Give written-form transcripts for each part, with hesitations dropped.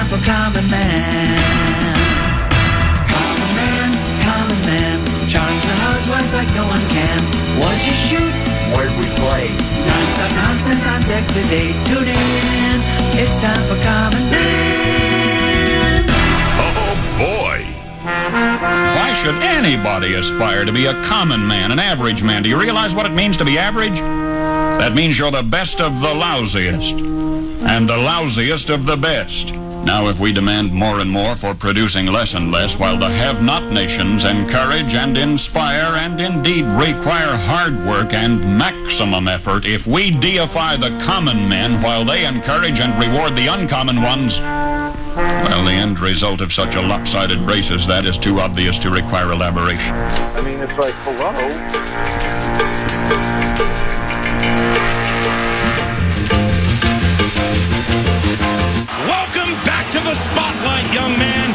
time for Common Man. Common man, charge the housewives like no one can. What'd you shoot? Where'd we play? Non-stop nonsense on deck today. Tune in, it's time for Common Man. Oh, boy. Why should anybody aspire to be a common man, an average man? Do you realize what it means to be average? That means you're the best of the lousiest, and the lousiest of the best. Now, if we demand more and more for producing less and less, while the have-not nations encourage and inspire and indeed require hard work and maximum effort, if we deify the common men while they encourage and reward the uncommon ones, well, the end result of such a lopsided race as that is too obvious to require elaboration. I mean, it's like, hello? Welcome back to the spotlight, young man.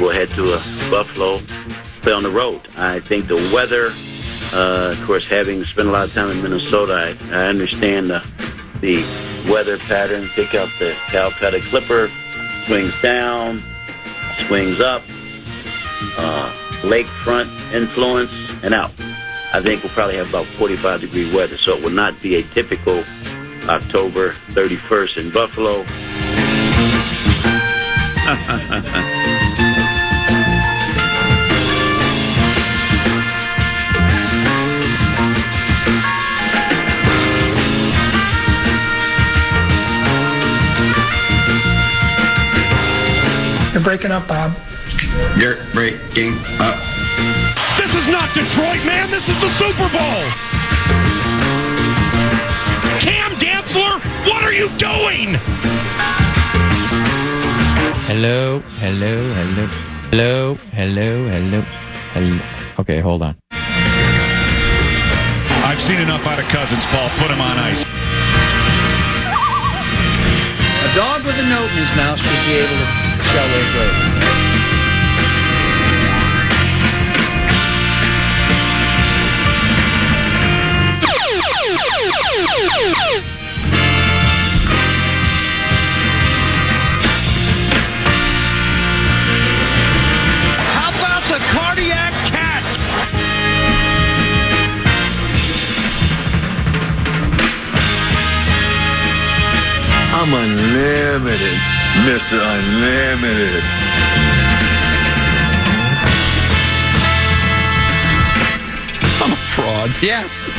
We'll head to Buffalo, play on the road. I think the weather, of course, having spent a lot of time in Minnesota, I understand the weather pattern. Pick up the Calcutta Clipper, swings down, swings up, lakefront influence, and out. I think we'll probably have about 45-degree weather, so it will not be a typical October 31st in Buffalo. You're breaking up, Bob. You're breaking up. This is not Detroit, man. This is the Super Bowl. Cam Dantzler, what are you doing? Hello. Okay, hold on. I've seen enough out of Cousins, Paul. Put him on ice. A dog with a note in his mouth should be able to shell his way. How about the cardiac cats? I'm unlimited, Mr. Unlimited. I'm a fraud. Yes.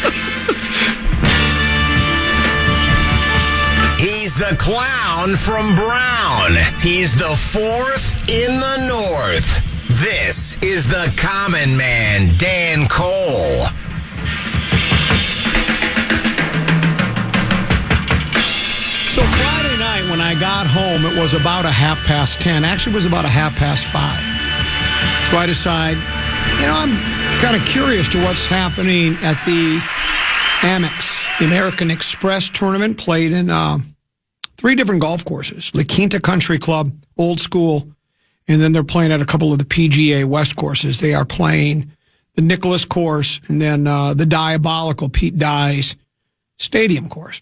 He's the clown from Brown. He's the fourth in the North. This is the Common Man, Dan Cole. So Friday night when I got home, it was about 10:30. Actually, it was about 5:30. So I decide, I'm kind of curious to what's happening at the Amex, the American Express tournament, played in 3 different golf courses. La Quinta Country Club, Old School, and then they're playing at a couple of the PGA West courses. They are playing the Nicklaus course and then the diabolical Pete Dye's Stadium course.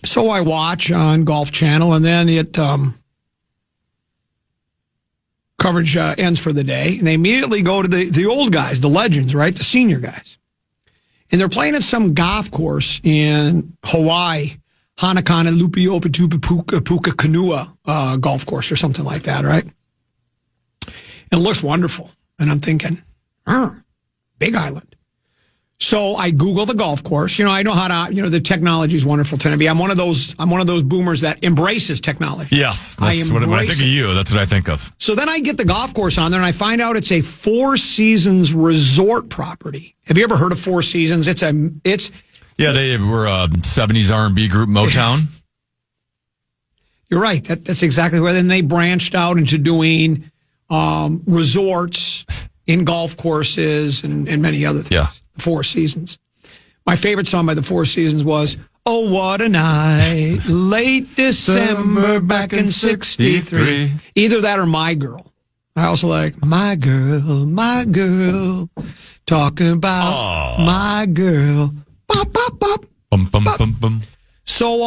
So I watch on Golf Channel, and then it coverage ends for the day, and they immediately go to the old guys, the legends, right, the senior guys. And they're playing at some golf course in Hawaii, Hanakana Puka golf course or something like that, right? And it looks wonderful. And I'm thinking, big island. So I Google the golf course. I know how to, the technology is wonderful to me. I'm one of those boomers that embraces technology. Yes. That's when I think of you, that's what I think of. So then I get the golf course on there and I find out it's a Four Seasons resort property. Have you ever heard of Four Seasons? It's Yeah, they were a 70s R&B group, Motown. You're right. That's exactly where. Then they branched out into doing resorts in golf courses and many other things. Yeah. The Four Seasons. My favorite song by the Four Seasons was "Oh, What a Night, Late December back in '63." Either that or "My Girl." I also like my girl, talking about my girl. Bop, bop, bop, bum, bum, bop. bum, bum. So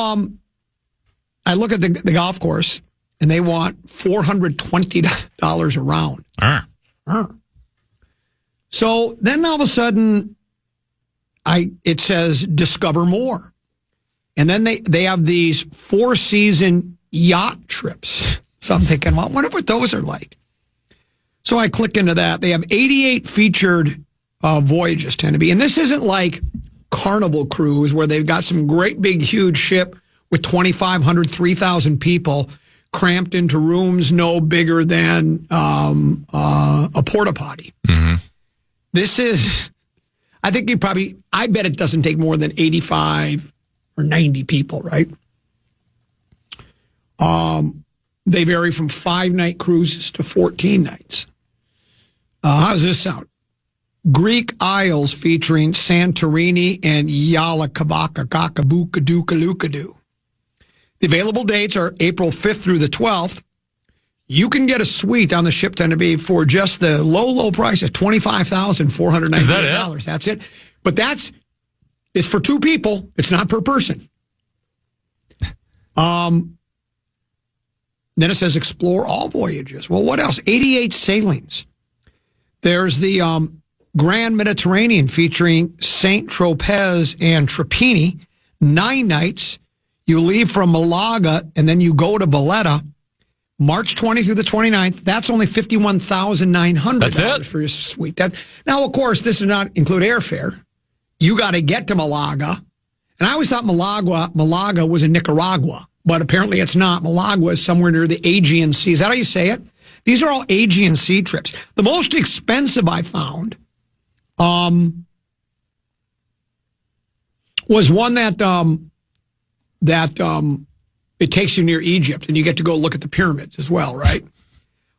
I look at the golf course, and they want $420 a round. So then all of a sudden, it says discover more. And then they have these 4-season yacht trips. So I'm thinking, well, I wonder what those are like. So I click into that. They have 88 featured voyages tend to be. And this isn't like Carnival Cruise where they've got some great big huge ship with 2,500, 3,000 people cramped into rooms no bigger than a porta potty. Mm-hmm. This is, I think I bet it doesn't take more than 85 or 90 people, right? They vary from 5-night cruises to 14 nights. How does this sound? Greek Isles featuring Santorini and Yalakabaka-Kakabuka-Duka-Lukadu. The available dates are April 5th through the 12th. You can get a suite on the ship Tenerife for just the low price of $25,498. Is that it? That's it. But it's for 2 people. It's not per person. Then it says explore all voyages. Well, what else? 88 sailings. There's the Grand Mediterranean featuring St. Tropez and Trapani. 9 nights. You leave from Malaga and then you go to Valletta. March 20 through the 29th. That's only $51,900 for your suite. Now, of course, this does not include airfare. You got to get to Malaga. And I always thought Malaga was in Nicaragua, but apparently it's not. Malaga is somewhere near the Aegean Sea. Is that how you say it? These are all Aegean Sea trips. The most expensive I found was one that it takes you near Egypt, and you get to go look at the pyramids as well, right?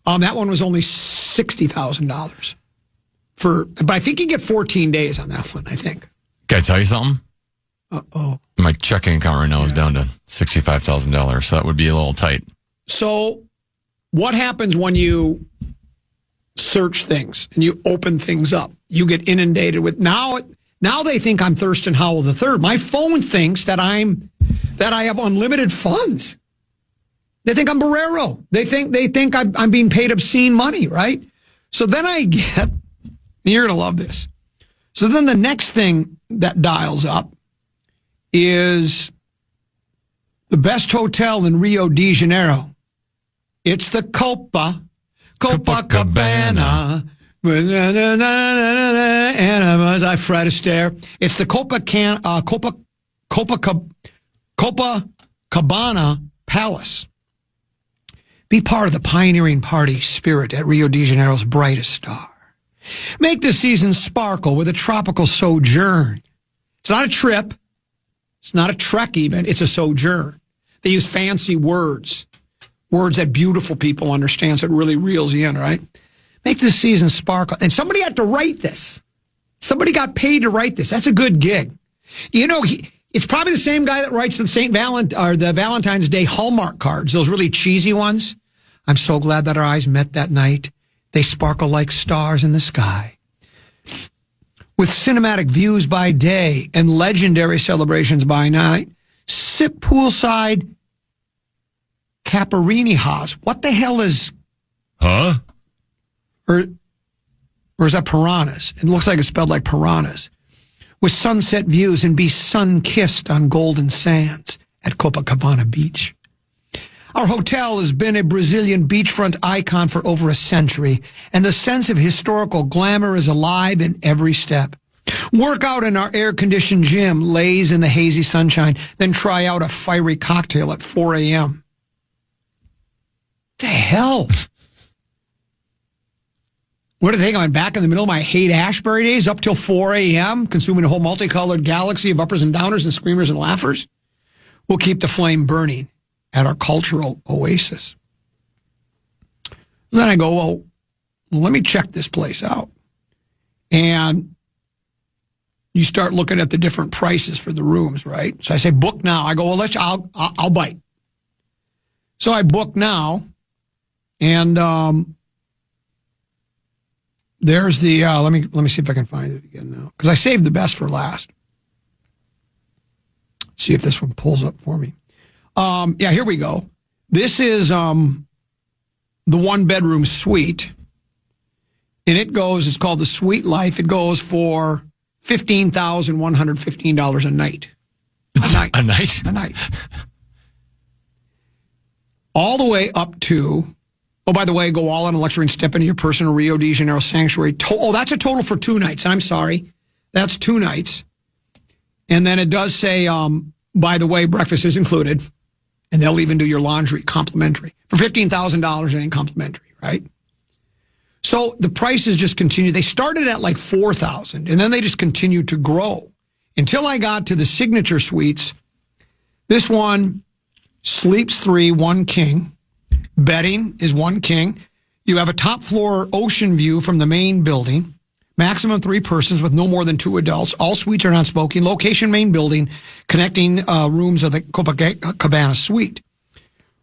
That one was only $60,000 but I think you get 14 days on that one, I think. Can I tell you something? Uh-oh. My checking account right now is down to $65,000, so that would be a little tight. So what happens when you search things and you open things up? You get inundated with now they think I'm Thurston Howell III. My phone thinks that I have unlimited funds. They think I'm Barrero. They think I'm being paid obscene money, right? So then I get, and you're going to love this. So then the next thing that dials up is the best hotel in Rio de Janeiro. It's the Copacabana. And as I Fred Astaire. It's the Copacabana Palace. Be part of the pioneering party spirit at Rio de Janeiro's brightest star. Make the season sparkle with a tropical sojourn. It's not a trip. It's not a trek even. It's a sojourn. They use fancy words that beautiful people understand, so it really reels you in, right? Make the season sparkle. And somebody had to write this. Somebody got paid to write this. That's a good gig. You know, it's probably the same guy that writes the Valentine's Day Hallmark cards, those really cheesy ones. I'm so glad that our eyes met that night. They sparkle like stars in the sky. With cinematic views by day and legendary celebrations by night, sip poolside Caparini Haas. What the hell is... Huh? Or is that piranhas? It looks like it's spelled like piranhas. With sunset views and be sun-kissed on golden sands at Copacabana Beach. Our hotel has been a Brazilian beachfront icon for over a century, and the sense of historical glamour is alive in every step. Work out in our air-conditioned gym, laze in the hazy sunshine, then try out a fiery cocktail at 4 a.m. The hell? What do they think? I'm back in the middle of my Haight-Ashbury days up till 4 a.m., consuming a whole multicolored galaxy of uppers and downers and screamers and laughers? We'll keep the flame burning at our cultural oasis. Then I go, well, let me check this place out. And you start looking at the different prices for the rooms, right? So I say, book now. I go, well, I'll bite. So I book now, and there's the, let me see if I can find it again now, because I saved the best for last. See if this one pulls up for me. Yeah, here we go. This is the one-bedroom suite, and it's called the Suite Life. It goes for $15,115 a night. A night? A night. All the way up to, oh, by the way, go all in a luxury and step into your personal Rio de Janeiro sanctuary. That's a total for 2 nights. I'm sorry. That's 2 nights. And then it does say, by the way, breakfast is included. And they'll even do your laundry complimentary. For $15,000, it ain't complimentary, right? So the prices just continue. They started at like $4,000, and then they just continued to grow until I got to the signature suites. This one sleeps 3, 1 king. Bedding is 1 king. You have a top floor ocean view from the main building. Maximum 3 persons with no more than 2 adults. All suites are non-smoking. Location, main building. Connecting rooms of the Copacabana suite.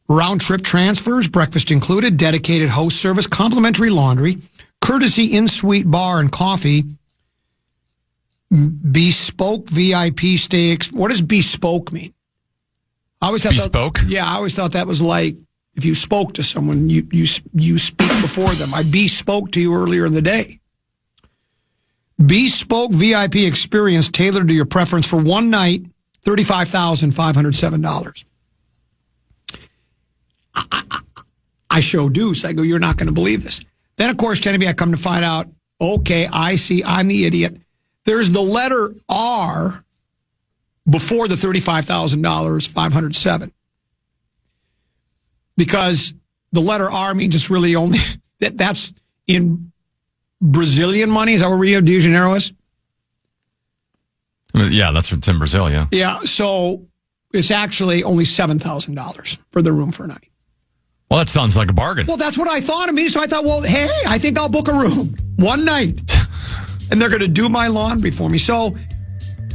Round-trip transfers, breakfast included. Dedicated host service, complimentary laundry. Courtesy in-suite bar and coffee. Bespoke VIP stay. What does bespoke mean? I always thought bespoke? I always thought that was like if you spoke to someone, you speak before them. I bespoke to you earlier in the day. Bespoke VIP experience tailored to your preference for 1 night, $35,507. I show Deuce. I go, you're not going to believe this. Then, of course, Tennessee, I come to find out, okay, I see, I'm the idiot. There's the letter R before the $35,000, 507. Because the letter R means it's really only, that's in Brazilian money. Is that where Rio de Janeiro is? Yeah, that's what's in Brazil, yeah. Yeah, so it's actually only $7,000 for the room for a night. Well, that sounds like a bargain. Well, that's what I thought of me. So I thought, well, hey, I think I'll book a room 1 night. And they're going to do my laundry for me. So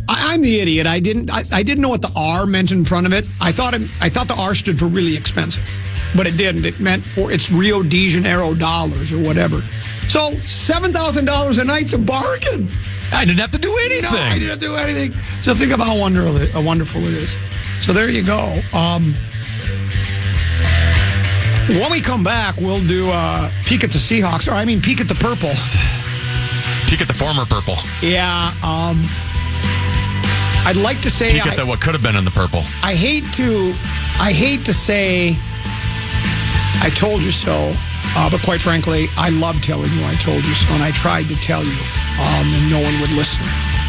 I'm the idiot. I didn't know what the R meant in front of it. I thought the R stood for really expensive. But it didn't. It meant it's Rio de Janeiro dollars or whatever. So $7,000 a night's a bargain. I didn't have to do anything. No, I didn't have to do anything. So think about how wonderful it is. So there you go. When we come back, we'll do peek at the Seahawks. Or I mean, peek at the purple. Peek at the former purple. Yeah. I'd like to say peek at what could have been in the purple. I hate to say I told you so. But quite frankly, I love telling you I told you so, and I tried to tell you, and no one would listen.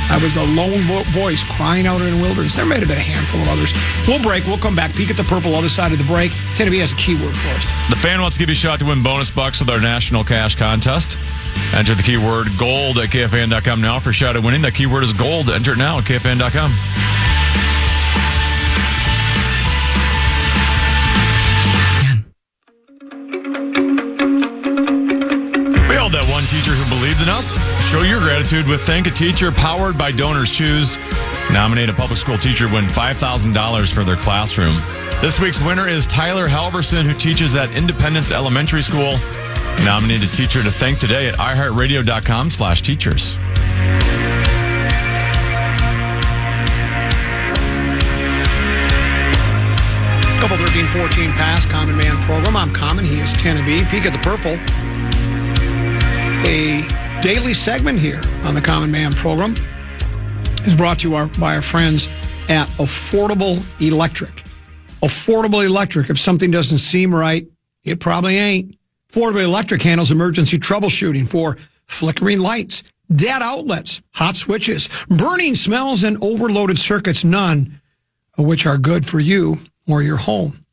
I was a lone voice crying out in the wilderness. There may have been a handful of others. We'll break. We'll come back. Peek at the purple other side of the break. Tennessee has a keyword for us. The Fan wants to give you a shot to win bonus bucks with our national cash contest. Enter the keyword GOLD at KFAN.com now for a shot at winning. That keyword is GOLD. Enter it now at KFAN.com. That one teacher who believed in us. Show your gratitude with Thank a Teacher, powered by Donors Choose. Nominate a public school teacher, win $5,000 for their classroom. This week's winner is Tyler Halverson, who teaches at Independence Elementary School. Nominate a teacher to thank today at iHeartRadio.com/teachers. Couple 13-14 pass, Common Man program. I'm Common. He is Tennessee. Peek at the purple. A daily segment here on the Common Man program is brought to you by our friends at Affordable Electric. Affordable Electric. If something doesn't seem right, it probably ain't. Affordable Electric handles emergency troubleshooting for flickering lights, dead outlets, hot switches, burning smells, and overloaded circuits, none of which are good for you or your home.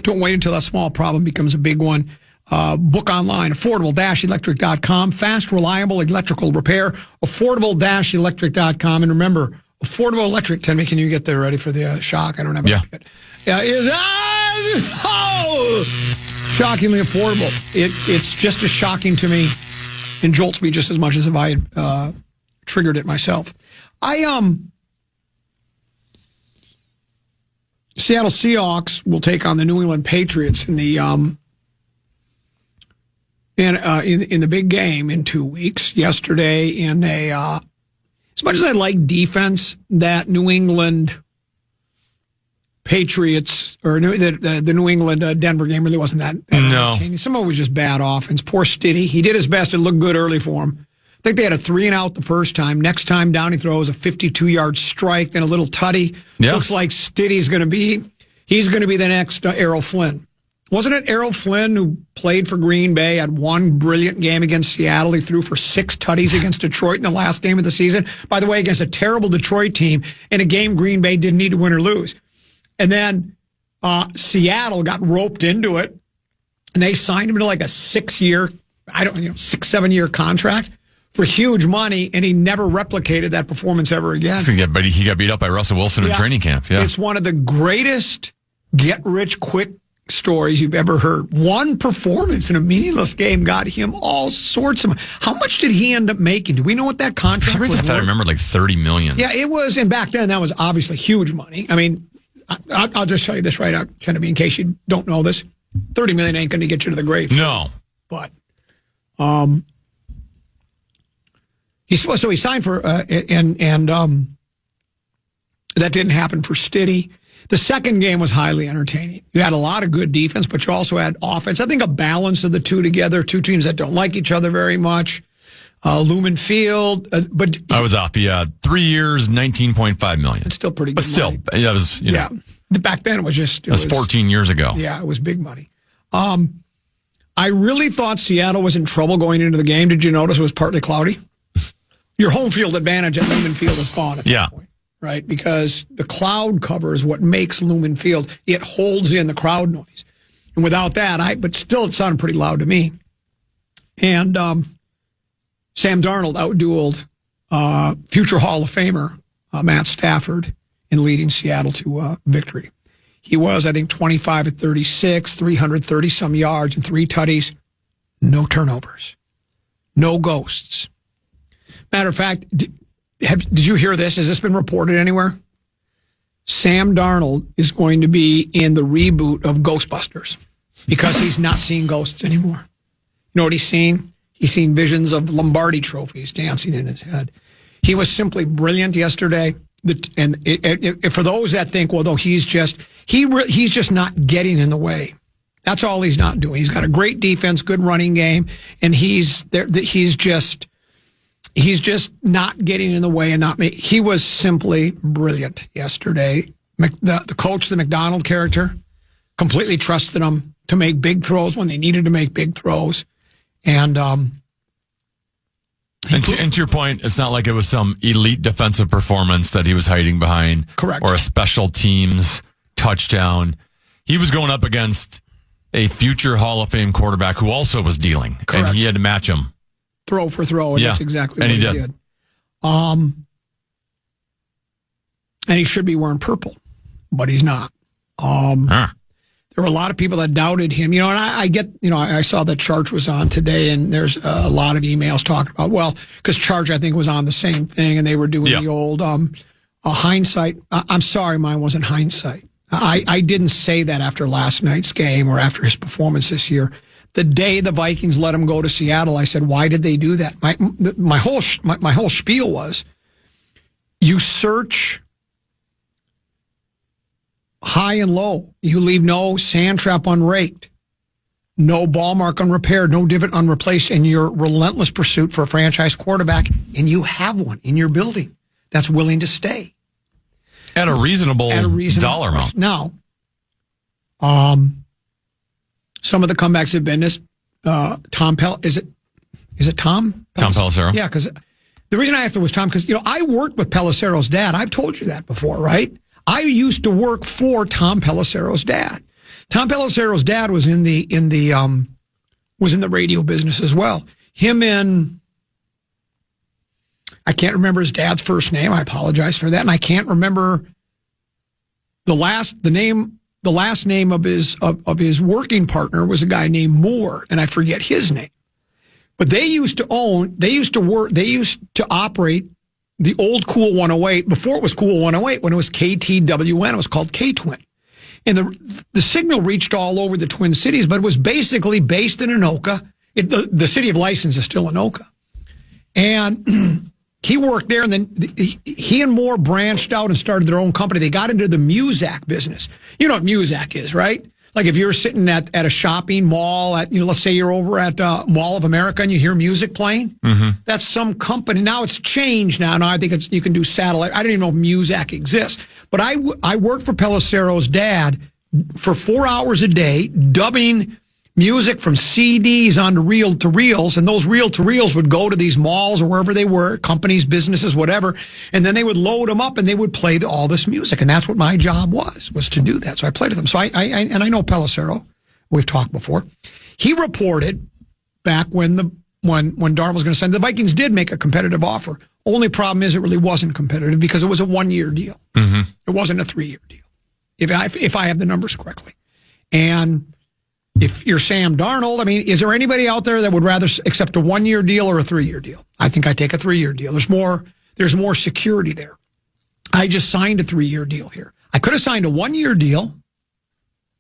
Don't wait until that small problem becomes a big one. Book online, affordable-electric.com. Fast, reliable electrical repair, affordable-electric.com. And remember, Affordable Electric, Tennessee, can you get there ready for the shock? I don't have it yet. Is shockingly affordable. It's just as shocking to me and jolts me just as much as if I had triggered it myself. Seattle Seahawks will take on the New England Patriots in the in the big game in 2 weeks. Yesterday, in as much as I like defense, that New England Patriots or the New England Denver game really wasn't that entertaining. Some of it was just bad offense. Poor Stiddy. He did his best. It looked good early for him. I think they had a 3-and-out the first time. Next time down, he throws a 52-yard strike, then a little tutty. Yeah. Looks like Stiddy's going to be the next Errol Flynn. Wasn't it Errol Flynn who played for Green Bay, had one brilliant game against Seattle? He threw for 6 tutties against Detroit in the last game of the season. By the way, against a terrible Detroit team in a game Green Bay didn't need to win or lose. And then Seattle got roped into it, and they signed him to like a 6-year, 6-7-year contract for huge money, and he never replicated that performance ever again. But he got beat up by Russell Wilson in training camp. Yeah, it's one of the greatest get-rich-quick stories you've ever heard. One performance in a meaningless game got him all sorts of money. How much did he end up making? Do we know what that contract was? I thought I remembered like $30 million. Yeah, it was, and back then that was obviously huge money. I mean, I'll just tell you this right out, Tennessee, in case you don't know this. $30 million ain't going to get you to the grave. No. But he signed for and that didn't happen for Stiddy. The second game was highly entertaining. You had a lot of good defense, but you also had offense. I think a balance of the two together, two teams that don't like each other very much. Lumen Field, but I was up. Yeah, 3 years, $19.5 million. It's still pretty good. But still, money. Yeah, it was. Yeah, back then it was just. It was 14 years ago. Yeah, it was big money. I really thought Seattle was in trouble going into the game. Did you notice it was partly cloudy? Your home field advantage at Lumen Field is gone at that point, right? Because the cloud cover is what makes Lumen Field. It holds in the crowd noise, and without that, but still, it sounded pretty loud to me. And Sam Darnold outdueled future Hall of Famer Matt Stafford in leading Seattle to victory. He was, I think, 25 at 36, 330-some yards and 3 tutties. No turnovers. No ghosts. Matter of fact, did you hear this? Has this been reported anywhere? Sam Darnold is going to be in the reboot of Ghostbusters because he's not seeing ghosts anymore. You know what he's seen? He's seen visions of Lombardi trophies dancing in his head. He was simply brilliant yesterday. For those that think, well, though he's just not getting in the way. That's all he's not doing. He's got a great defense, good running game, and he's just not getting in the way and not. He was simply brilliant yesterday. The coach, the McDonald character, completely trusted him to make big throws when they needed to make big throws. And to your point, it's not like it was some elite defensive performance that he was hiding behind. Correct. Or a special teams touchdown. He was going up against a future Hall of Fame quarterback who also was dealing. Correct. And he had to match him. Throw for throw, and that's exactly what he did. And he should be wearing purple, but he's not. There were a lot of people that doubted him, and I get, I saw that Charge was on today, and there's a lot of emails talking about, because Charge, I think, was on the same thing, and they were doing the old hindsight. I'm sorry, mine wasn't hindsight. I didn't say that after last night's game or after his performance this year. The day the Vikings let him go to Seattle, I said, why did they do that? My whole spiel was, you search high and low. You leave no sand trap unraked, no ball mark unrepaired, no divot unreplaced in your relentless pursuit for a franchise quarterback, and you have one in your building that's willing to stay. At a reasonable dollar amount. Now, some of the comebacks have been this. Tom is it Tom? Tom Pelissero? Yeah, because the reason I asked it was Tom, because I worked with Pelissero's dad. I've told you that before, right? I used to work for Tom Pelissero's dad. Tom Pelissero's dad was in the radio business as well. Him and I can't remember his dad's first name. I apologize for that, and I can't remember the last name of his working partner was a guy named Moore, and I forget his name. But they used to operate the old Cool 108, before it was Cool 108, when it was KTWN, it was called K-Twin. And the signal reached all over the Twin Cities, but it was basically based in Anoka. The city of license is still Anoka. And he worked there, and then he and Moore branched out and started their own company. They got into the Muzak business. You know what Muzak is, right? Like if you're sitting at a shopping mall let's say you're over at Mall of America and you hear music playing. That's some company. Now it's changed now. Now I think you can do satellite. I don't even know if Muzak exists. But I worked for Pelissero's dad for 4 hours a day, dubbing music from CDs onto reel-to-reels, and those reel-to-reels would go to these malls or wherever they were, companies, businesses, whatever, and then they would load them up and they would play all this music, and that's what my job was to do that. So I played with them. So I know Pelissero. We've talked before. He reported back when Darnold was going to sign, the Vikings did make a competitive offer. Only problem is it really wasn't competitive because it was a 1-year deal. It wasn't a 3-year deal, if I have the numbers correctly. And if you're Sam Darnold, I mean, is there anybody out there that would rather accept a 1-year deal or a 3-year deal? I think I take a 3-year deal. There's more security there. I just signed a 3-year deal here. I could have signed a 1-year deal,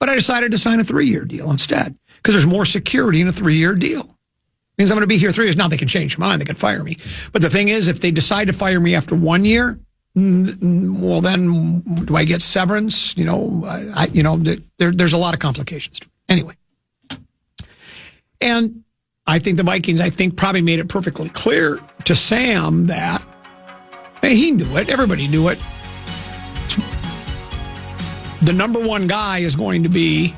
but I decided to sign a 3-year deal instead because there's more security in a 3-year deal. It means I'm going to be here 3 years. Now they can change their mind. They can fire me. But the thing is, if they decide to fire me after 1 year, well, then do I get severance? There's a lot of complications to it. Anyway. And I think the Vikings, probably made it perfectly clear to Sam that he knew it. Everybody knew it. The number one guy is going to be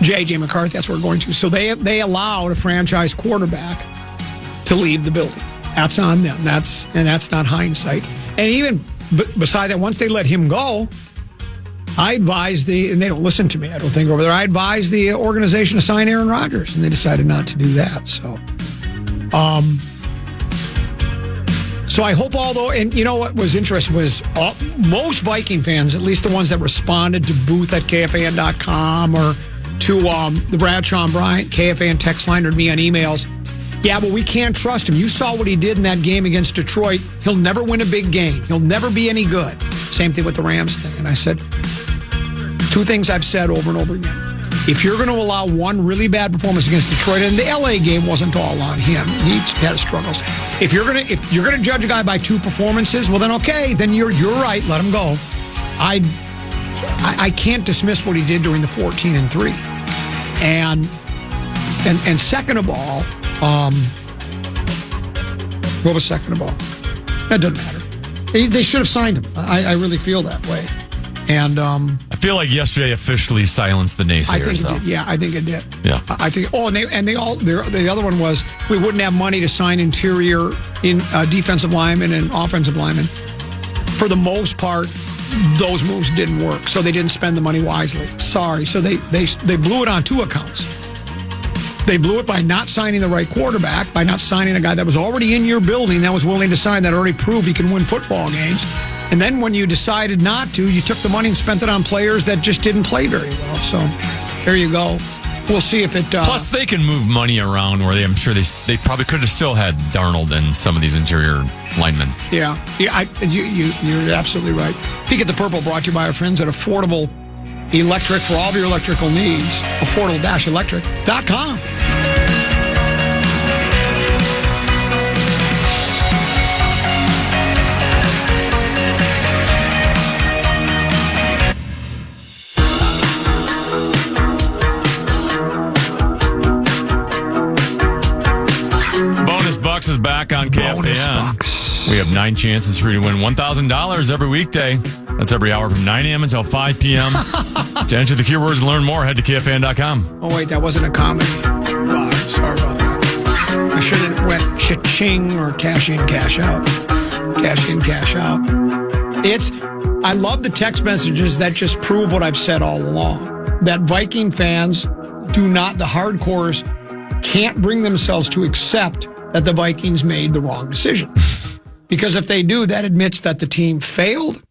J.J. McCarthy. That's where we're going to. So they allowed a franchise quarterback to leave the building. That's on them. That's not hindsight. And even beside that, once they let him go, I advised and they don't listen to me, I don't think, over there. I advised the organization to sign Aaron Rodgers, and they decided not to do that. So I hope, and you know what was interesting was most Viking fans, at least the ones that responded to Booth at KFAN.com or to the Bradshaw and Bryant KFAN text line or me on emails. Yeah, but we can't trust him. You saw what he did in that game against Detroit. He'll never win a big game. He'll never be any good. Same thing with the Rams thing. And I said, 2 things I've said over and over again. If you're going to allow one really bad performance against Detroit, and the LA game wasn't all on him, he had his struggles. If you're going to judge a guy by 2 performances, well then okay, then you're right. Let him go. I can't dismiss what he did during the 14-3, and second of all, what was second of all? That doesn't matter. They should have signed him. I really feel that way. And I feel like yesterday officially silenced the naysayers. I think it did. Yeah, I think it did. Yeah, I think. Oh, the other one was we wouldn't have money to sign interior defensive linemen and offensive linemen. For the most part, those moves didn't work, so they didn't spend the money wisely. Sorry, so they blew it on 2 accounts. They blew it by not signing the right quarterback, by not signing a guy that was already in your building that was willing to sign, that already proved he can win football games. And then when you decided not to, you took the money and spent it on players that just didn't play very well. So there you go. We'll see if it... Plus, they can move money around where I'm sure they probably could have still had Darnold and some of these interior linemen. Yeah, you're absolutely right. Peek at the Purple, brought to you by our friends at Affordable Electric. For all of your electrical needs, affordable-electric.com. Bucks is back on KFAN. We have 9 chances for you to win $1,000 every weekday. That's every hour from 9 a.m. until 5 p.m. To enter the keywords and learn more, head to KFAN.com. Oh, wait, that wasn't a comedy. Wow, sorry about that. I should have went cha-ching or cash in, cash out. Cash in, cash out. I love the text messages that just prove what I've said all along. That Viking fans the hardcores can't bring themselves to accept that the Vikings made the wrong decision. Because if they do, that admits that the team failed,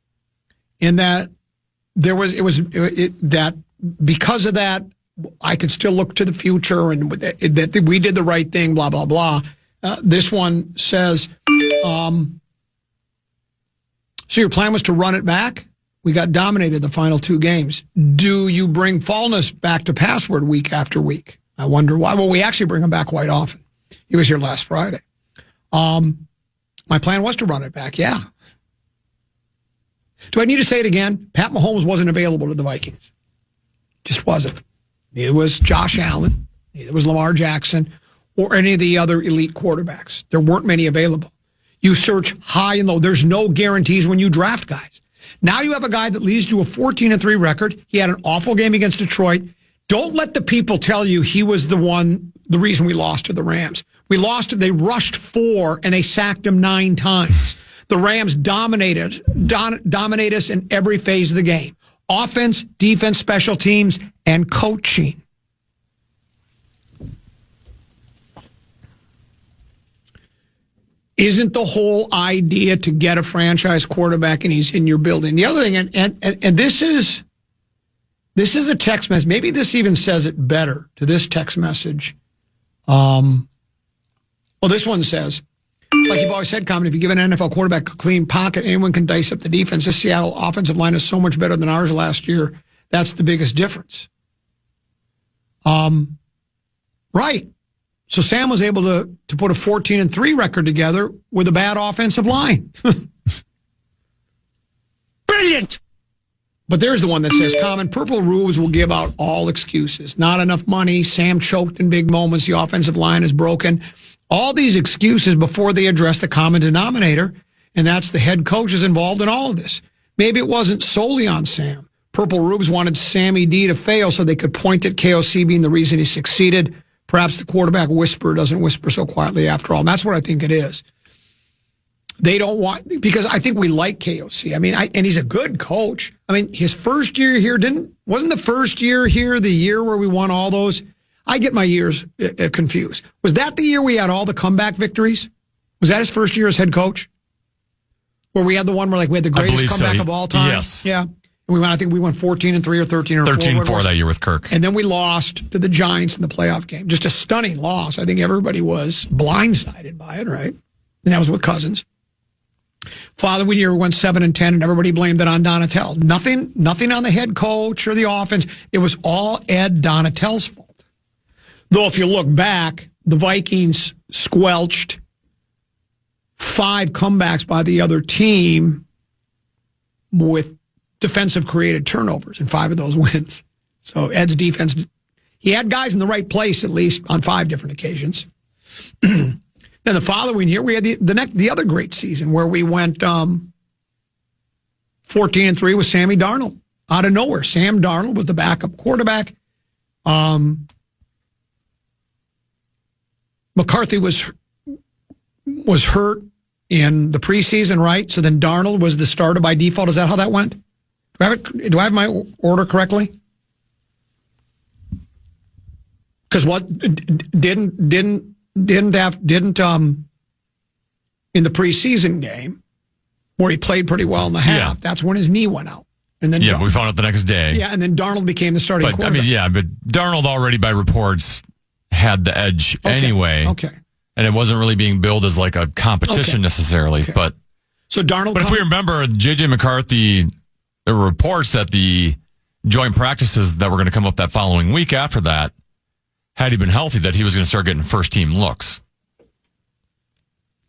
and that that because of that, I could still look to the future, and that we did the right thing, blah, blah, blah. This one says, so your plan was to run it back? We got dominated the final 2 games. Do you bring Fallness back to password week after week? I wonder why. Well, we actually bring him back quite often. He was here last Friday. My plan was to run it back, yeah. Do I need to say it again? Pat Mahomes wasn't available to the Vikings. Just wasn't. Neither was Josh Allen. Neither was Lamar Jackson or any of the other elite quarterbacks. There weren't many available. You search high and low. There's no guarantees when you draft guys. Now you have a guy that leads to a 14-3 record. He had an awful game against Detroit. Don't let the people tell you he was the reason we lost to the Rams. We lost, they rushed 4 and they sacked him 9 times. The Rams dominate us in every phase of the game. Offense, defense, special teams, and coaching. Isn't the whole idea to get a franchise quarterback and he's in your building? The other thing, and this is a text message. Maybe this even says it better to this text message. Well, this one says, like you've always said, Common, if you give an NFL quarterback a clean pocket, anyone can dice up the defense. This Seattle offensive line is so much better than ours last year. That's the biggest difference. Right. So Sam was able to put a 14-3 record together with a bad offensive line. Brilliant! But there's the one that says, Common, Purple Rubes will give out all excuses. Not enough money. Sam choked in big moments. The offensive line is broken. All these excuses before they address the common denominator, and that's the head coach is involved in all of this. Maybe it wasn't solely on Sam. Purple Rubes wanted Sammy D to fail so they could point at KOC being the reason he succeeded. Perhaps the quarterback whisperer doesn't whisper so quietly after all. And that's what I think it is. They don't want, because I think we like KOC. I mean, and he's a good coach. I mean, his first year here wasn't the first year here the year where we won all those? I get my years confused. Was that the year we had all the comeback victories? Was that his first year as head coach? Where we had the one where we had the greatest comeback of all time? Yes. Yeah. And I think we won 14-3 or 13 or 4. 13-4 that year with Kirk. And then we lost to the Giants in the playoff game. Just a stunning loss. I think everybody was blindsided by it, right? And that was with Cousins. Following year, we went 7-10, and everybody blamed it on Donatel. Nothing on the head coach or the offense. It was all Ed Donatel's fault. Though if you look back, the Vikings squelched 5 comebacks by the other team with defensive created turnovers in 5 of those wins. So Ed's defense, he had guys in the right place at least on 5 different occasions. Then the following year, we had the other great season where we went 14-3 with Sammy Darnold out of nowhere. Sam Darnold was the backup quarterback. McCarthy was hurt in the preseason, right? So then Darnold was the starter by default. Is that how that went? Do I have my order correctly? Because what didn't in the preseason game where he played pretty well in the half, that's when his knee went out. And then we found out the next day. Yeah, and then Darnold became the starting quarterback. But Darnold already by reports had the edge anyway. Okay. And it wasn't really being billed as like a competition necessarily. Okay. But if we remember J.J. McCarthy, there were reports that the joint practices that were going to come up that following week after that, had he been healthy, that he was going to start getting first-team looks.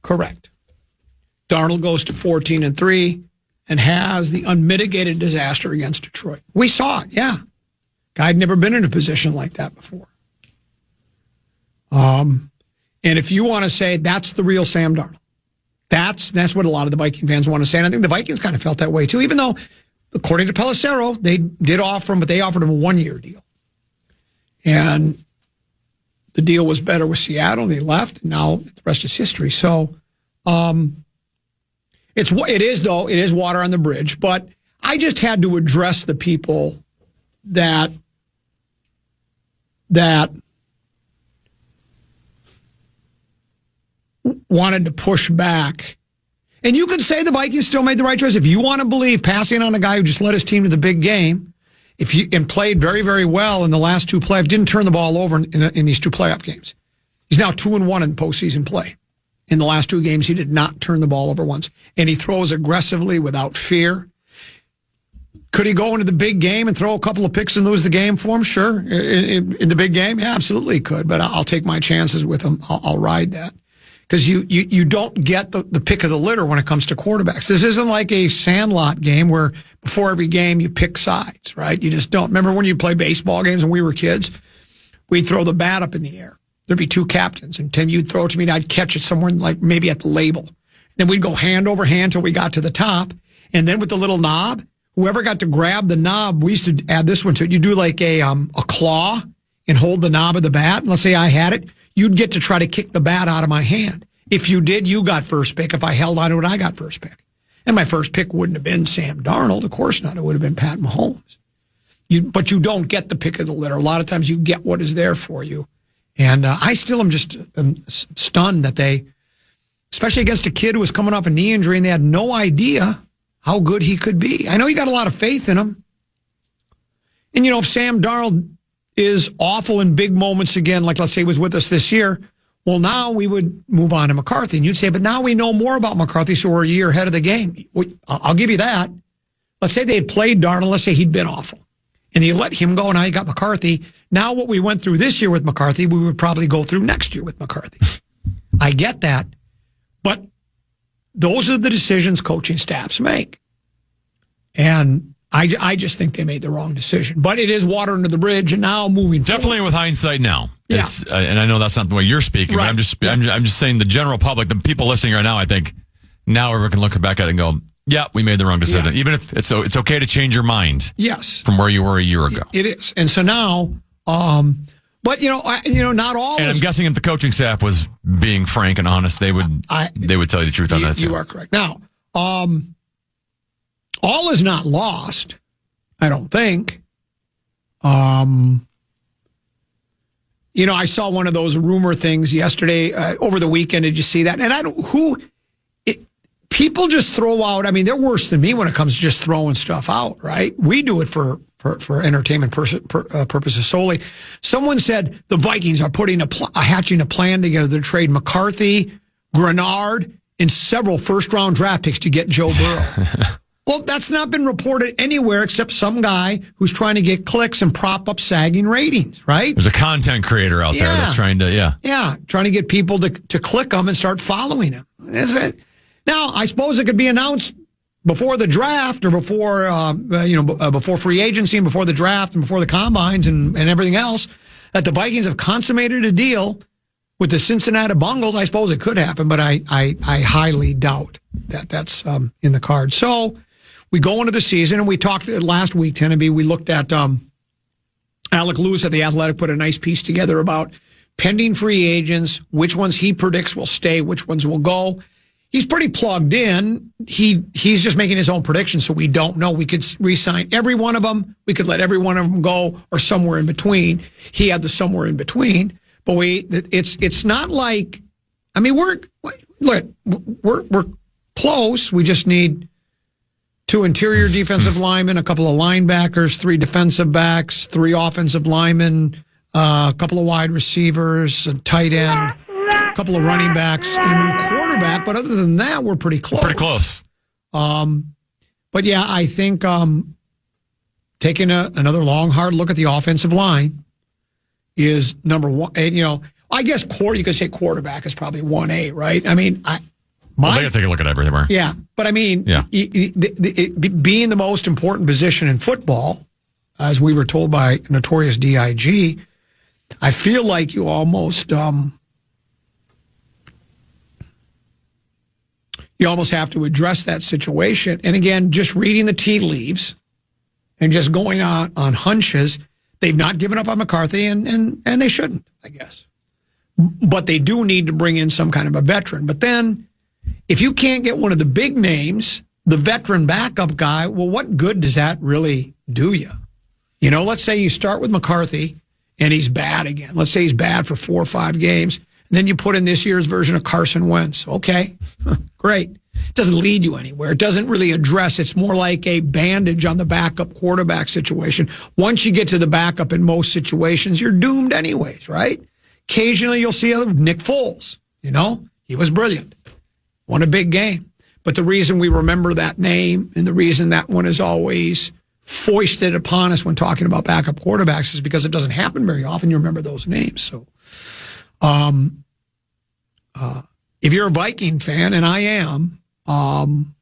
Correct. Darnold goes to 14-3 and has the unmitigated disaster against Detroit. We saw it, yeah. Guy had never been in a position like that before. And if you want to say that's the real Sam Darnold, that's what a lot of the Viking fans want to say. And I think the Vikings kind of felt that way too, even though, according to Pelissero, they did offer him, but they offered him a 1-year deal. And the deal was better with Seattle, and he left. And now the rest is history. So it is water on the bridge. But I just had to address the people that wanted to push back. And you could say the Vikings still made the right choice. If you want to believe passing on a guy who just led his team to the big game, and played very, very well in the last 2 playoffs, didn't turn the ball over in these 2 playoff games. He's now 2-1 in postseason play. In the last 2 games, he did not turn the ball over once. And he throws aggressively without fear. Could he go into the big game and throw a couple of picks and lose the game for him? Sure. In the big game? Yeah, absolutely he could. But I'll take my chances with him. I'll ride that. because you don't get the pick of the litter when it comes to quarterbacks. This isn't like a Sandlot game where before every game you pick sides, right? You just don't. Remember when you play baseball games when we were kids? We'd throw the bat up in the air. There'd be two captains, and Tim, you'd throw it to me, and I'd catch it somewhere like maybe at the label. Then we'd go hand over hand till we got to the top, and then with the little knob, whoever got to grab the knob, we used to add this one to it. You do like a claw and hold the knob of the bat. And let's say I had it, you'd get to try to kick the bat out of my hand. If you did, you got first pick. If I held on to it, I got first pick. And my first pick wouldn't have been Sam Darnold. Of course not. It would have been Pat Mahomes. But you don't get the pick of the litter. A lot of times you get what is there for you. And I still am just stunned that they, especially against a kid who was coming off a knee injury and they had no idea how good he could be. I know you got a lot of faith in him. And, if Sam Darnold is awful in big moments again, like let's say he was with us this year, well, now we would move on to McCarthy. And you'd say, but now we know more about McCarthy, so we're a year ahead of the game. I'll give you that. Let's say they had played Darnold. Let's say he'd been awful. And you let him go, and now you got McCarthy. Now what we went through this year with McCarthy, we would probably go through next year with McCarthy. I get that. But those are the decisions coaching staffs make. And I just think they made the wrong decision. But it is water under the bridge, and now moving Definitely forward. with hindsight now. Yeah. It's, and I know that's not the way you're speaking, Right. but I'm just saying the general public, the people listening right now, I think now everyone can look back at it and go, yeah, we made the wrong decision. Yeah. Even if it's okay to change your mind. Yes. From where you were a year ago. It is. And so now, but not all. And I'm guessing if the coaching staff was being frank and honest, they would tell you the truth on that too. You are correct. Now, all is not lost, I don't think. I saw one of those rumor things yesterday, over the weekend. Did you see that? And people just throw out. I mean, they're worse than me when it comes to just throwing stuff out, right? We do it for entertainment purposes solely. Someone said the Vikings are hatching a plan together to trade McCarthy, Grenard, and several first-round draft picks to get Joe Burrow. Well, that's not been reported anywhere except some guy who's trying to get clicks and prop up sagging ratings, right? There's a content creator out there that's trying to, trying to get people to click them and start following him. Now, I suppose it could be announced before the draft or before free agency and before the draft and before the combines and everything else that the Vikings have consummated a deal with the Cincinnati Bengals. I suppose it could happen, but I highly doubt that that's in the cards. So we go into the season, and we talked last week, Tenneby, we looked at Alec Lewis at The Athletic put a nice piece together about pending free agents, which ones he predicts will stay, which ones will go. He's pretty plugged in. He's just making his own predictions, so we don't know. We could re-sign every one of them. We could let every one of them go, or somewhere in between. He had the somewhere in between. But it's not like, I mean, we're close. We just need 2 interior defensive linemen, a couple of linebackers, 3 defensive backs, 3 offensive linemen, a couple of wide receivers, a tight end, a couple of running backs, and a new quarterback. But other than that, we're pretty close. Pretty close. But yeah, I think taking another long, hard look at the offensive line is number one. And, I guess you could say quarterback is probably 1A, right? I mean, they got to take a look at everywhere. Yeah, but I mean, being the most important position in football, as we were told by Notorious D.I.G., I feel like you almost have to address that situation. And again, just reading the tea leaves and just going on hunches, they've not given up on McCarthy, and they shouldn't, I guess. But they do need to bring in some kind of a veteran. But then, if you can't get one of the big names, the veteran backup guy, well, what good does that really do you? Let's say you start with McCarthy and he's bad again. Let's say he's bad for 4 or 5 games. And then you put in this year's version of Carson Wentz. Okay, great. It doesn't lead you anywhere. It doesn't really address. It's more like a bandage on the backup quarterback situation. Once you get to the backup in most situations, you're doomed anyways, right? Occasionally you'll see Nick Foles. He was brilliant. Won a big game. But the reason we remember that name and the reason that one is always foisted upon us when talking about backup quarterbacks is because it doesn't happen very often. You remember those names. So if you're a Viking fan, and I am, I'm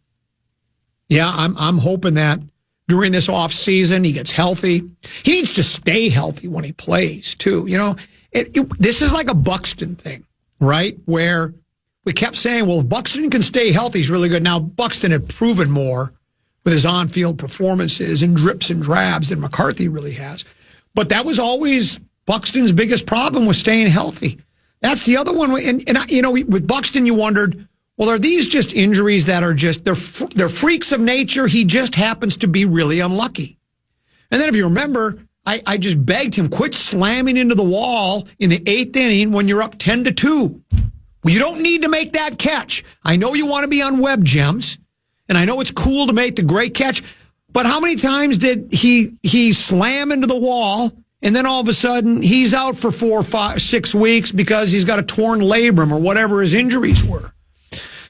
hoping that during this off season he gets healthy. He needs to stay healthy when he plays too. This is like a Buxton thing, right? Where we kept saying, well, if Buxton can stay healthy, he's really good. Now, Buxton had proven more with his on-field performances and drips and drabs than McCarthy really has. But that was always Buxton's biggest problem, was staying healthy. That's the other one. And with Buxton, you wondered, well, are these just injuries that are just, they're freaks of nature? He just happens to be really unlucky. And then if you remember, I just begged him, quit slamming into the wall in the 8th inning when you're up 10-2. Well, you don't need to make that catch. I know you want to be on Web Gems, and I know it's cool to make the great catch, but how many times did he slam into the wall, and then all of a sudden he's out for 4, 5, 6 weeks because he's got a torn labrum or whatever his injuries were?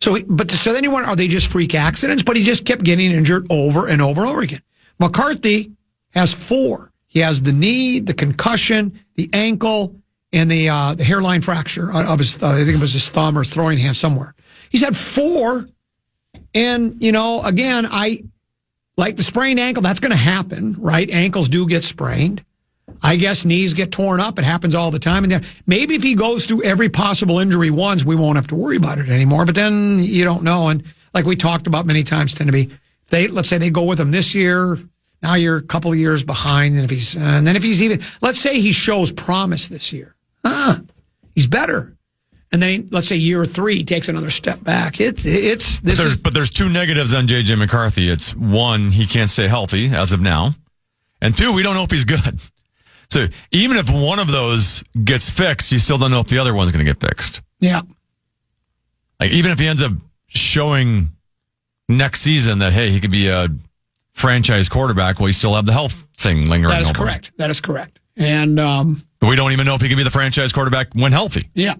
So then you wonder, are they just freak accidents? But he just kept getting injured over and over and over again. McCarthy has 4. He has the knee, the concussion, the ankle, and the hairline fracture of his, I think it was his thumb or his throwing hand somewhere. He's had 4. And, again, I like the sprained ankle. That's going to happen, right? Ankles do get sprained. I guess knees get torn up. It happens all the time. And then maybe if he goes through every possible injury once, we won't have to worry about it anymore. But then you don't know. And like we talked about many times, tend to be, let's say they go with him this year. Now you're a couple of years behind. And then if he's even, let's say he shows promise this year. He's better. And then let's say year 3, he takes another step back. But there's 2 negatives on J.J. McCarthy. It's 1, he can't stay healthy as of now. And 2, we don't know if he's good. So even if one of those gets fixed, you still don't know if the other one's going to get fixed. Yeah. Like even if he ends up showing next season that, hey, he could be a franchise quarterback, well, you still have the health thing lingering over. That is correct. And but we don't even know if he can be the franchise quarterback when healthy. Yeah.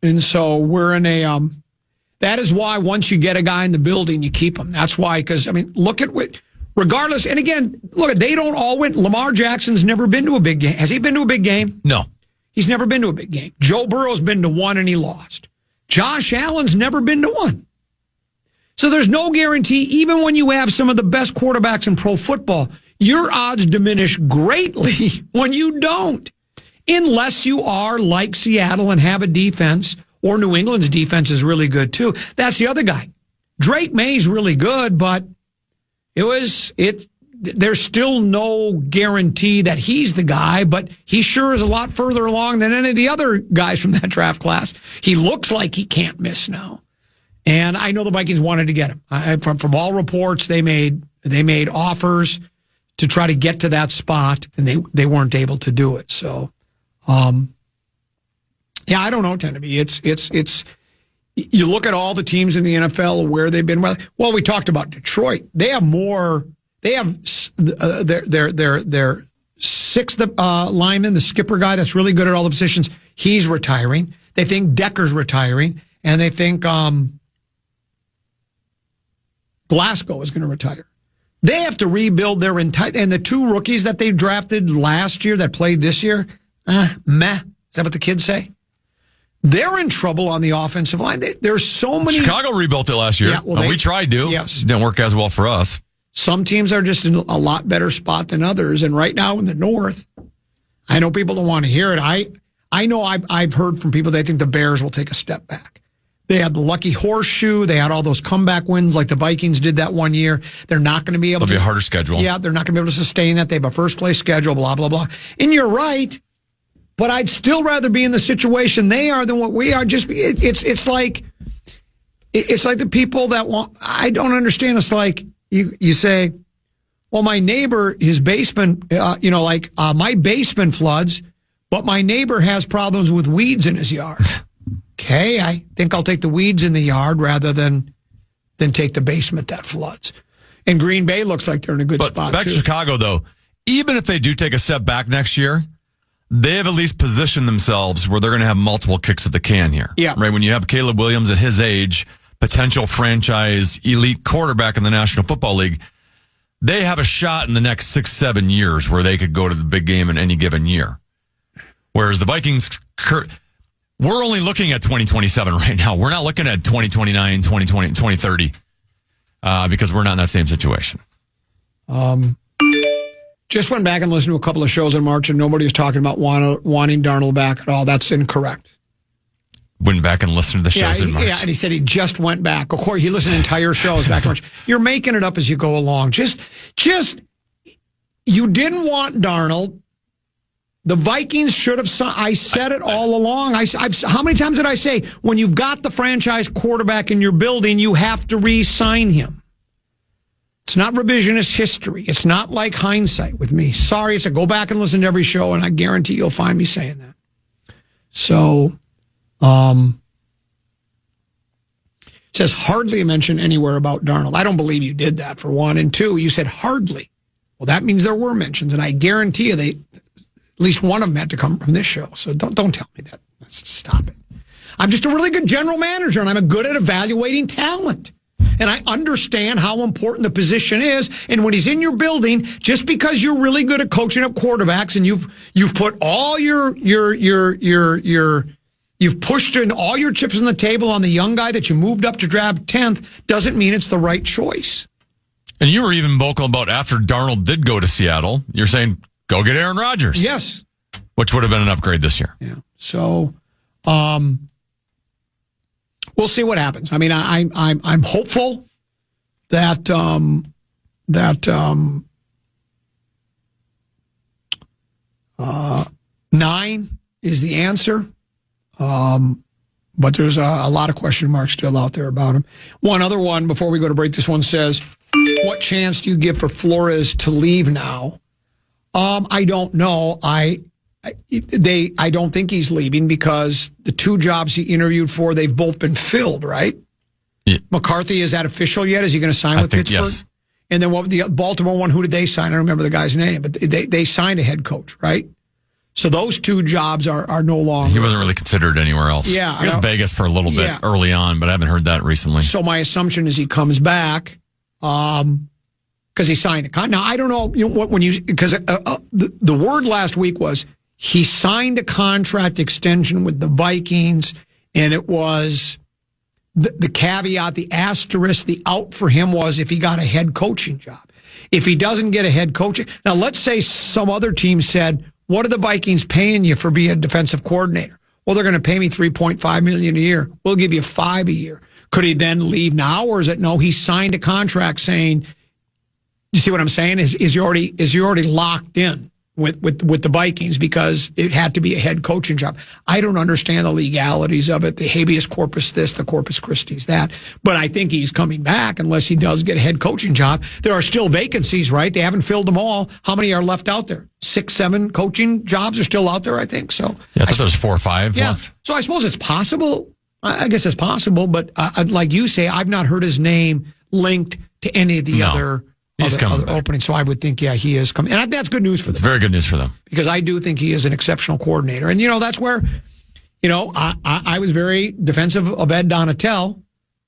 And so we're in a that is why once you get a guy in the building, you keep him. That's why, because look at what, regardless, and again, look, they don't all win. Lamar Jackson's never been to a big game. Has he been to a big game? No. He's never been to a big game. Joe Burrow's been to one and he lost. Josh Allen's never been to one. So there's no guarantee, even when you have some of the best quarterbacks in pro football, your odds diminish greatly when you don't. Unless you are like Seattle and have a defense, or New England's defense is really good too. That's the other guy. Drake May's really good, but there's still no guarantee that he's the guy, but he sure is a lot further along than any of the other guys from that draft class. He looks like he can't miss now. And I know the Vikings wanted to get him. From all reports, they made offers to try to get to that spot, and they weren't able to do it. So, I don't know, Tenneby. It's you look at all the teams in the NFL where they've been. Well, we talked about Detroit. They have more. They have their sixth lineman, the skipper guy that's really good at all the positions. He's retiring. They think Decker's retiring, and they think Glasgow is going to retire. They have to rebuild their entire, and the 2 rookies that they drafted last year that played this year, meh. Is that what the kids say? They're in trouble on the offensive line. There's so many. Chicago rebuilt it last year. Yeah, well, we tried to. Yes. It didn't work as well for us. Some teams are just in a lot better spot than others. And right now in the North, I know people don't want to hear it. I know I've heard from people they think the Bears will take a step back. They had the lucky horseshoe. They had all those comeback wins like the Vikings did that one year. They're not going to be able to. It'll be a harder schedule. Yeah, they're not going to be able to sustain that. They have a first-place schedule, blah, blah, blah. And you're right, but I'd still rather be in the situation they are than what we are. It's like the people that want. I don't understand. It's like you say, well, my neighbor, his basement, my basement floods, but my neighbor has problems with weeds in his yard. Okay, I think I'll take the weeds in the yard rather than take the basement that floods. And Green Bay looks like they're in a good spot, back too. to Chicago, though, even if they do take a step back next year, they have at least positioned themselves where they're going to have multiple kicks at the can here. Yeah. Right? When you have Caleb Williams at his age, potential franchise elite quarterback in the National Football League, they have a shot in the next 6-7 years where they could go to the big game in any given year. Whereas the Vikings, we're only looking at 2027 right now. We're not looking at 2029, 2020, 2030 because we're not in that same situation. Just went back and listened to a couple of shows in March, and nobody was talking about wanting Darnold back at all. That's incorrect. Went back and listened to the shows in March. Yeah, and he said he just went back. Of course, he listened to entire shows back in March. You're making it up as you go along. Just you didn't want Darnold. The Vikings should have signed. I said it all along. How many times did I say, when you've got the franchise quarterback in your building, you have to re-sign him? It's not revisionist history. It's not like hindsight with me. Sorry, it's a go back and listen to every show, and I guarantee you'll find me saying that. So, it says hardly mention anywhere about Darnold. I don't believe you did that, for one. And two, you said hardly. Well, that means there were mentions, and I guarantee you at least one of them had to come from this show. So don't tell me that. Let's stop it. I'm just a really good general manager, and I'm good at evaluating talent. And I understand how important the position is. And when he's in your building, just because you're really good at coaching up quarterbacks and you've put all you've pushed in all your chips on the table on the young guy that you moved up to draft 10th, doesn't mean it's the right choice. And you were even vocal about after Darnold did go to Seattle, you're saying, go get Aaron Rodgers. Yes. Which would have been an upgrade this year. Yeah. So, we'll see what happens. I mean, I'm hopeful that 9 is the answer. But there's a lot of question marks still out there about him. One other one before we go to break. This one says, what chance do you give for Flores to leave now? I don't know. I don't think he's leaving because the 2 jobs he interviewed for, they've both been filled, right? Yeah. McCarthy, is that official yet? Is he going to sign with Pittsburgh? Yes. And then the Baltimore one, who did they sign? I don't remember the guy's name, but they signed a head coach, right? So those 2 jobs are no longer. He wasn't really considered anywhere else. Yeah. I guess Vegas for a little bit early on, but I haven't heard that recently. So my assumption is he comes back because he signed a contract. Now, I don't know, because the word last week was he signed a contract extension with the Vikings, and it was the caveat, the asterisk, the out for him was if he got a head coaching job. If he doesn't get a head coaching, now let's say some other team said, what are the Vikings paying you for being a defensive coordinator? Well, they're going to pay me $3.5 million a year. We'll give you $5 a year. Could he then leave now, or is it no? He signed a contract saying, you see what I'm saying? Is he already locked in with the Vikings because it had to be a head coaching job? I don't understand the legalities of it, the habeas corpus this, the corpus Christi that. But I think he's coming back unless he does get a head coaching job. There are still vacancies, right? They haven't filled them all. How many are left out there? 6, 7 coaching jobs are still out there, I think. So yeah, I thought there was 4 or 5 left. So I suppose it's possible. I guess it's possible, but like you say, I've not heard his name linked to any of the other openings. So I would think, he is coming. And that's good news for them. It's very good news for them. Because I do think he is an exceptional coordinator. And, that's where, I was very defensive of Ed Donatel.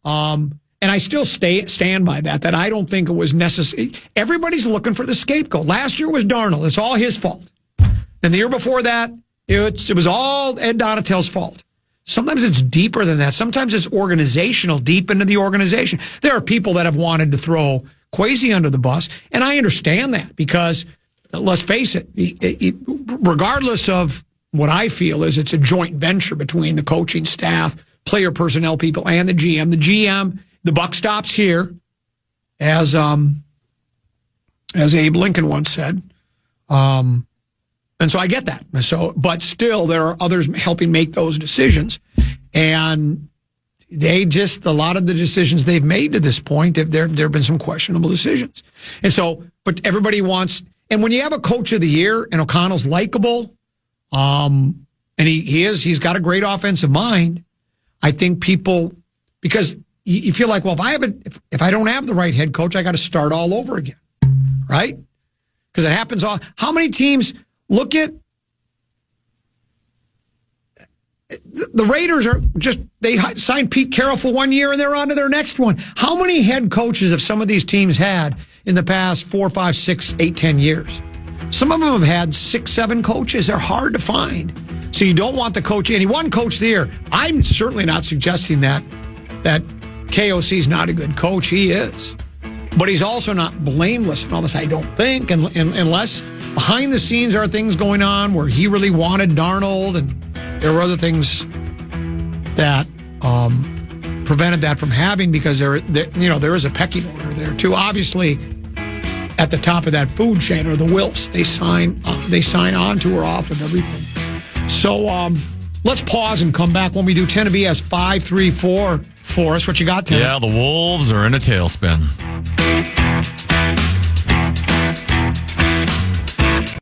And I still stand by that I don't think it was necessary. Everybody's looking for the scapegoat. Last year was Darnold. It's all his fault. And the year before that, it was all Ed Donatel's fault. Sometimes it's deeper than that. Sometimes it's organizational, deep into the organization. There are people that have wanted to throw Kwesi under the bus, and I understand that because, let's face it, regardless of what I feel is it's a joint venture between the coaching staff, player personnel people, and the GM. The GM, the buck stops here, as Abe Lincoln once said. And so I get that. But still, there are others helping make those decisions. And a lot of the decisions they've made to this point, there have been some questionable decisions. And so, but everybody wants, and when you have a coach of the year and O'Connell's likable, and he's got a great offensive mind, I think people, because you feel like, well, if I don't have the right head coach, I got to start all over again. Right? Because it happens how many teams look at the Raiders they signed Pete Carroll for 1 year and they're on to their next one. How many head coaches have some of these teams had in the past 4, 5, 6, 8, 10 years? Some of them have had 6, 7 coaches. They're hard to find. So you don't want the coach, and he won coach of the year. I'm certainly not suggesting that KOC is not a good coach. He is. But he's also not blameless in all this, I don't think, unless behind the scenes there are things going on where he really wanted Darnold, and there were other things that prevented that from happening because there is a pecking order there too. Obviously, at the top of that food chain are the Wilfs. They sign on to or off and everything. So let's pause and come back when we do. Tennessee has 5-3-4 for us. What you got, Tim? Yeah, the Wolves are in a tailspin.